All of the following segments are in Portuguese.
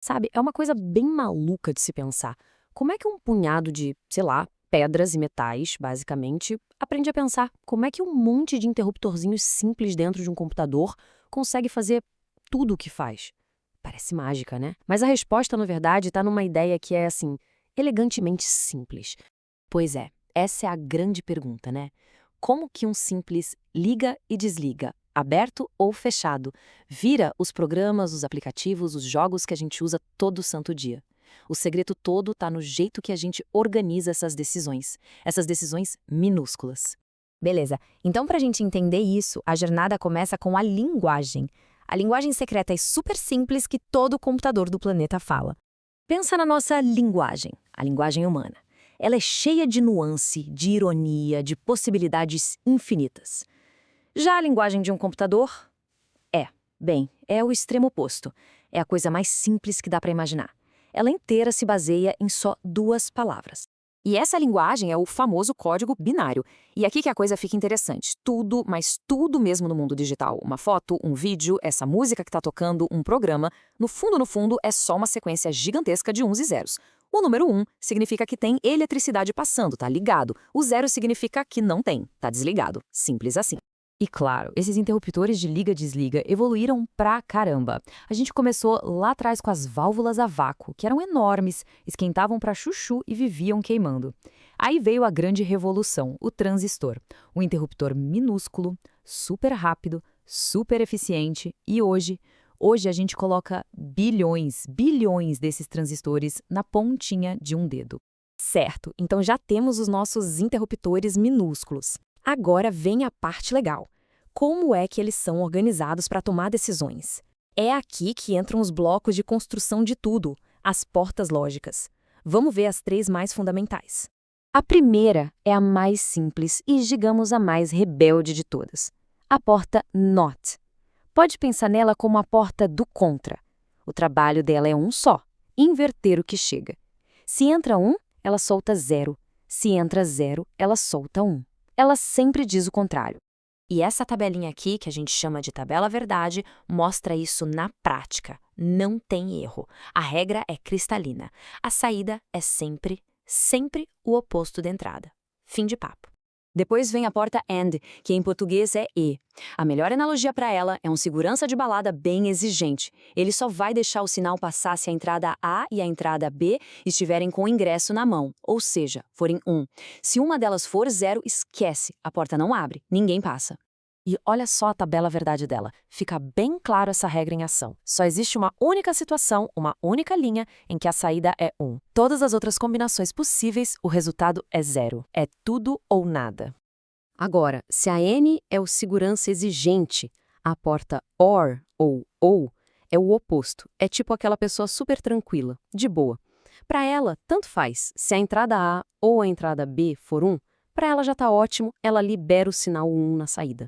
Sabe, é uma coisa bem maluca de se pensar. Como é que um punhado de, sei lá, pedras e metais, basicamente, aprende a pensar? Como é que um monte de interruptorzinhos simples dentro de um computador consegue fazer tudo o que faz? Parece mágica, né? Mas a resposta, na verdade, está numa ideia que é, assim, elegantemente simples. Pois é, essa é a grande pergunta, né? Como que um simples liga e desliga, aberto ou fechado, vira os programas, os aplicativos, os jogos que a gente usa todo santo dia? O segredo todo está no jeito que a gente organiza essas decisões minúsculas. Beleza. Então, para a gente entender isso, a jornada começa com a linguagem. A linguagem secreta é super simples que todo computador do planeta fala. Pensa na nossa linguagem, a linguagem humana. Ela é cheia de nuance, de ironia, de possibilidades infinitas. Já a linguagem de um computador? É o extremo oposto. É a coisa mais simples que dá para imaginar. Ela inteira se baseia em só duas palavras. E essa linguagem é o famoso código binário. E aqui que a coisa fica interessante. Tudo, mas tudo mesmo no mundo digital. Uma foto, um vídeo, essa música que está tocando, um programa. No fundo, é só uma sequência gigantesca de uns e zeros. O número 1 significa que tem eletricidade passando, tá ligado. O 0 significa que não tem, tá desligado. Simples assim. E claro, esses interruptores de liga-desliga evoluíram pra caramba. A gente começou lá atrás com as válvulas a vácuo, que eram enormes, esquentavam pra chuchu e viviam queimando. Aí veio a grande revolução, o transistor. Um interruptor minúsculo, super rápido, super eficiente e hoje a gente coloca bilhões desses transistores na pontinha de um dedo. Certo, então já temos os nossos interruptores minúsculos. Agora vem a parte legal. Como é que eles são organizados para tomar decisões? É aqui que entram os blocos de construção de tudo, as portas lógicas. Vamos ver as três mais fundamentais. A primeira é a mais simples e, digamos, a mais rebelde de todas. A porta NOT. Pode pensar nela como a porta do contra. O trabalho dela é um só, inverter o que chega. Se entra um, ela solta zero. Se entra zero, ela solta um. Ela sempre diz o contrário. E essa tabelinha aqui, que a gente chama de tabela verdade, mostra isso na prática. Não tem erro. A regra é cristalina. A saída é sempre o oposto da entrada. Fim de papo. Depois vem a porta AND, que em português é E. A melhor analogia para ela é um segurança de balada bem exigente. Ele só vai deixar o sinal passar se a entrada A e a entrada B estiverem com o ingresso na mão, ou seja, forem 1. Se uma delas for 0, esquece, a porta não abre, ninguém passa. E olha só a tabela verdade dela. Fica bem claro essa regra em ação. Só existe uma única situação, uma única linha, em que a saída é 1. Todas as outras combinações possíveis, o resultado é 0. É tudo ou nada. Agora, se a N é o segurança exigente, a porta OR, ou, é o oposto. É tipo aquela pessoa super tranquila, de boa. Para ela, tanto faz. Se a entrada A ou a entrada B for 1, para ela já está ótimo, ela libera o sinal 1 na saída.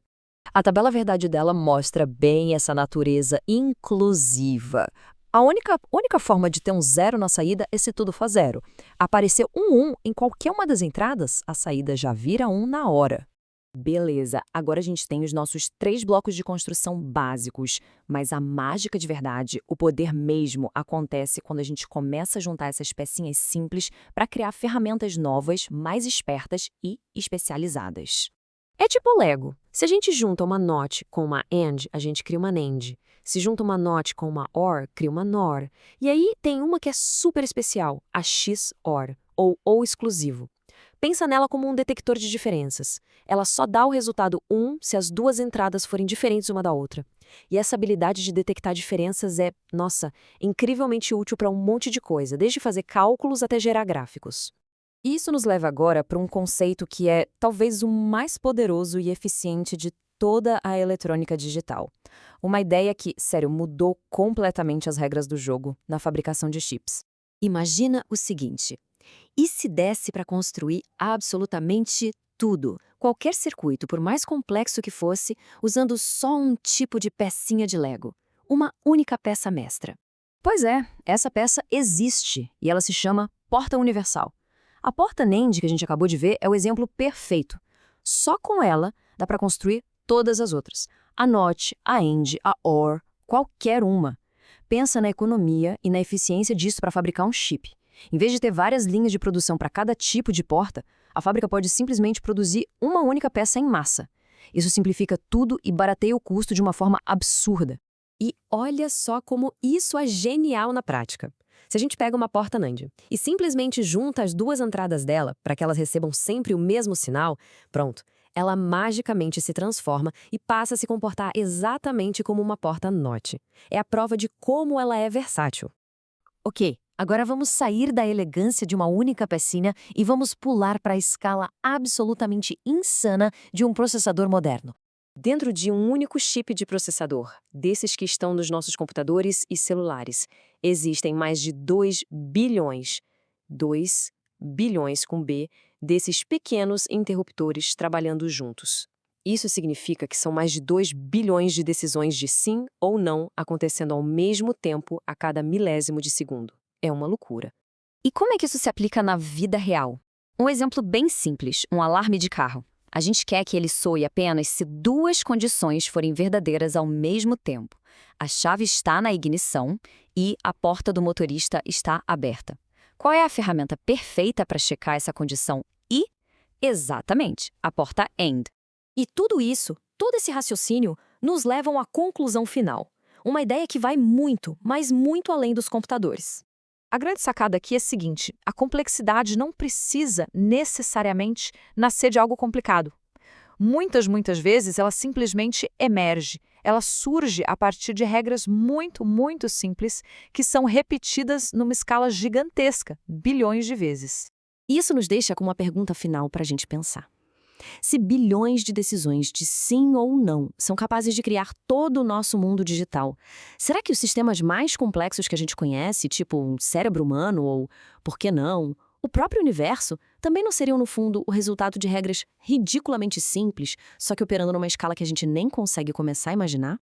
A tabela verdade dela mostra bem essa natureza inclusiva. A única forma de ter um 0 na saída é se tudo for 0. Aparecer um 1 em qualquer uma das entradas, a saída já vira 1 na hora. Beleza, agora a gente tem os nossos 3 blocos de construção básicos, mas a mágica de verdade, o poder mesmo, acontece quando a gente começa a juntar essas pecinhas simples para criar ferramentas novas, mais espertas e especializadas. É tipo Lego. Se a gente junta uma NOT com uma AND, a gente cria uma NAND. Se junta uma NOT com uma OR, cria uma NOR. E aí tem uma que é super especial, a XOR, ou exclusivo. Pensa nela como um detector de diferenças. Ela só dá o resultado 1 se as duas entradas forem diferentes uma da outra. E essa habilidade de detectar diferenças é, nossa, incrivelmente útil para um monte de coisa, desde fazer cálculos até gerar gráficos. Isso nos leva agora para um conceito que é talvez o mais poderoso e eficiente de toda a eletrônica digital. Uma ideia que, sério, mudou completamente as regras do jogo na fabricação de chips. Imagina o seguinte: e se desse para construir absolutamente tudo, qualquer circuito, por mais complexo que fosse, usando só um tipo de pecinha de Lego, uma única peça mestra? Pois é, essa peça existe e ela se chama porta universal. A porta NAND que a gente acabou de ver é o exemplo perfeito. Só com ela dá para construir todas as outras. A NOT, a AND, a OR, qualquer uma. Pensa na economia e na eficiência disso para fabricar um chip. Em vez de ter várias linhas de produção para cada tipo de porta, a fábrica pode simplesmente produzir uma única peça em massa. Isso simplifica tudo e barateia o custo de uma forma absurda. E olha só como isso é genial na prática. Se a gente pega uma porta NAND e simplesmente junta as duas entradas dela para que elas recebam sempre o mesmo sinal, pronto, ela magicamente se transforma e passa a se comportar exatamente como uma porta NOT. É a prova de como ela é versátil. Ok, agora vamos sair da elegância de uma única pecinha e vamos pular para a escala absolutamente insana de um processador moderno. Dentro de um único chip de processador, desses que estão nos nossos computadores e celulares, existem mais de 2 bilhões com B, desses pequenos interruptores trabalhando juntos. Isso significa que são mais de 2 bilhões de decisões de sim ou não acontecendo ao mesmo tempo a cada milésimo de segundo. É uma loucura. E como é que isso se aplica na vida real? Um exemplo bem simples, um alarme de carro. A gente quer que ele soe apenas se duas condições forem verdadeiras ao mesmo tempo. A chave está na ignição e a porta do motorista está aberta. Qual é a ferramenta perfeita para checar essa condição e? Exatamente, a porta AND. E tudo isso, todo esse raciocínio, nos levam à conclusão final. Uma ideia que vai muito, mas muito além dos computadores. A grande sacada aqui é a seguinte: a complexidade não precisa necessariamente nascer de algo complicado. Muitas vezes ela simplesmente emerge. Ela surge a partir de regras muito simples que são repetidas numa escala gigantesca, bilhões de vezes. Isso nos deixa com uma pergunta final para a gente pensar. Se bilhões de decisões de sim ou não são capazes de criar todo o nosso mundo digital, será que os sistemas mais complexos que a gente conhece, tipo um cérebro humano ou, por que não, o próprio universo, também não seriam, no fundo, o resultado de regras ridiculamente simples, só que operando numa escala que a gente nem consegue começar a imaginar?